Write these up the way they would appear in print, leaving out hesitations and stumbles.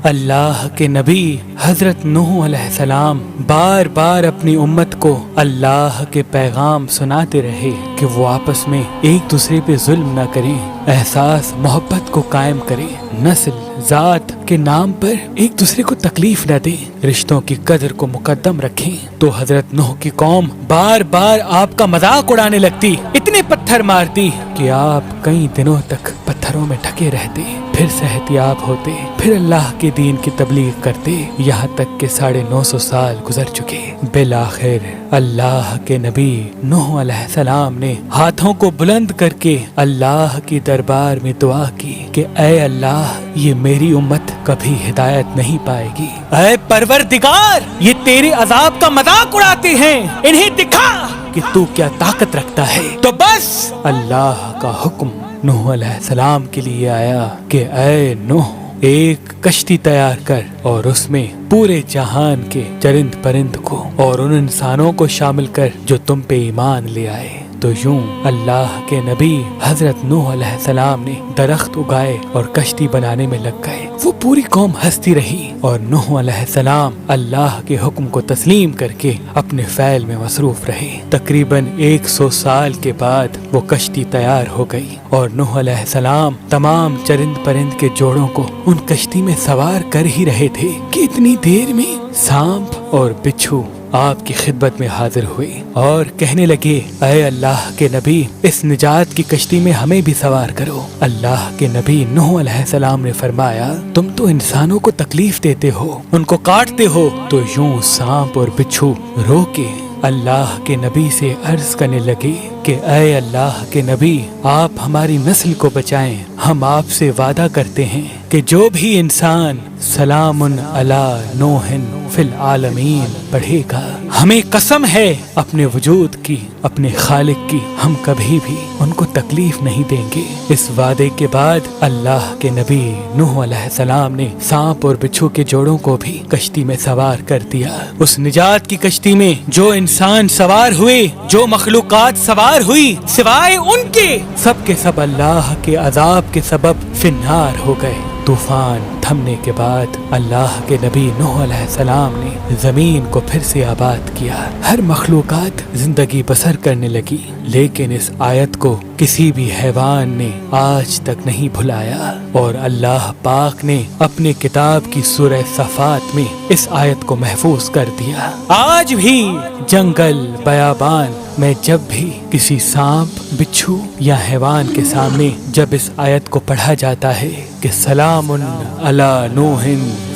اللہ کے نبی حضرت نوح علیہ السلام بار بار اپنی امت کو اللہ کے پیغام سناتے رہے کہ وہ آپس میں ایک دوسرے پہ ظلم نہ کریں، احساس محبت کو قائم کریں، نسل ذات کے نام پر ایک دوسرے کو تکلیف نہ دیں، رشتوں کی قدر کو مقدم رکھیں۔ تو حضرت نوح کی قوم بار بار آپ کا مذاق اڑانے لگتی، اتنے پتھر مارتی کہ آپ کئی دنوں تک پتھروں میں ڈھکے رہتے، پھر صحتیاب ہوتے، پھر اللہ کے دین کی تبلیغ کرتے، یہاں تک کہ 950 سال گزر چکے۔ بالآخر اللہ کے نبی نوح علیہ السلام نے ہاتھوں کو بلند کر کے اللہ کی دربار میں دعا کی کہ اے اللہ، یہ میری امت کبھی ہدایت نہیں پائے گی، اے پروردگار، یہ تیرے عذاب کا مذاق اڑاتے ہیں، انہیں دکھا کہ تو کیا طاقت رکھتا ہے۔ تو بس اللہ کا حکم نوح علیہ السلام کے لیے آیا کہ اے نوح، ایک کشتی تیار کر اور اس میں پورے جہان کے چرند پرند کو اور ان انسانوں کو شامل کر جو تم پہ ایمان لے آئے۔ تو یوں اللہ کے نبی حضرت نوح علیہ السلام نے درخت اگائے اور کشتی بنانے میں لگ گئے۔ وہ پوری قوم ہنستی رہی اور نوح علیہ السلام اللہ کے حکم کو تسلیم کر کے اپنے فعل میں مصروف رہے۔ تقریباً 100 سال کے بعد وہ کشتی تیار ہو گئی اور نوح علیہ السلام تمام چرند پرند کے جوڑوں کو ان کشتی میں سوار کر ہی رہے تھے کہ اتنی دیر میں سانپ اور بچھو آپ کی خدمت میں حاضر ہوئے اور کہنے لگے، اے اللہ کے نبی، اس نجات کی کشتی میں ہمیں بھی سوار کرو۔ اللہ کے نبی نوح علیہ السلام نے فرمایا، تم تو انسانوں کو تکلیف دیتے ہو، ان کو کاٹتے ہو۔ تو یوں سانپ اور بچھو رو کے اللہ کے نبی سے عرض کرنے لگے کہ اے اللہ کے نبی، آپ ہماری نسل کو بچائیں، ہم آپ سے وعدہ کرتے ہیں کہ جو بھی انسان سلام علی نوح فی العالمین پڑھے گا، ہمیں قسم ہے اپنے وجود کی، اپنے خالق کی، ہم کبھی بھی ان کو تکلیف نہیں دیں گے۔ اس وعدے کے بعد اللہ کے نبی نوح علیہ السلام نے سانپ اور بچھو کے جوڑوں کو بھی کشتی میں سوار کر دیا۔ اس نجات کی کشتی میں جو انسان سوار ہوئے، جو مخلوقات سوار ہوئی، سوائے ان کے سب اللہ کے عذاب کے سبب فی النار ہو گئے۔ طوفان تھمنے کے بعد اللہ کے نبی نوح علیہ السلام نے زمین کو پھر سے آباد کیا، ہر مخلوقات زندگی بسر کرنے لگی، لیکن اس آیت کو کسی بھی حیوان نے آج تک نہیں بھلایا، اور اللہ پاک نے اپنے کتاب کی سورہ صفات میں اس آیت کو محفوظ کر دیا۔ آج بھی جنگل بیابان میں جب بھی کسی سانپ، بچھو یا حیوان کے سامنے جب اس آیت کو پڑھا جاتا ہے کہ سلام علی نوح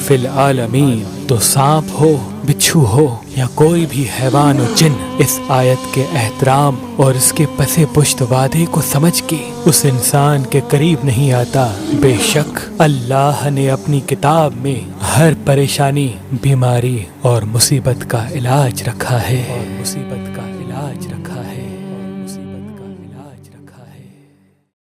فی العالمین، تو سانپ ہو، بچھو ہو یا کوئی بھی حیوان و جن اس آیت کے احترام اور اس کے پسے پشت وعدے کو سمجھ کے اس انسان کے قریب نہیں آتا۔ بے شک اللہ نے اپنی کتاب میں ہر پریشانی، بیماری اور مصیبت کا علاج رکھا ہے۔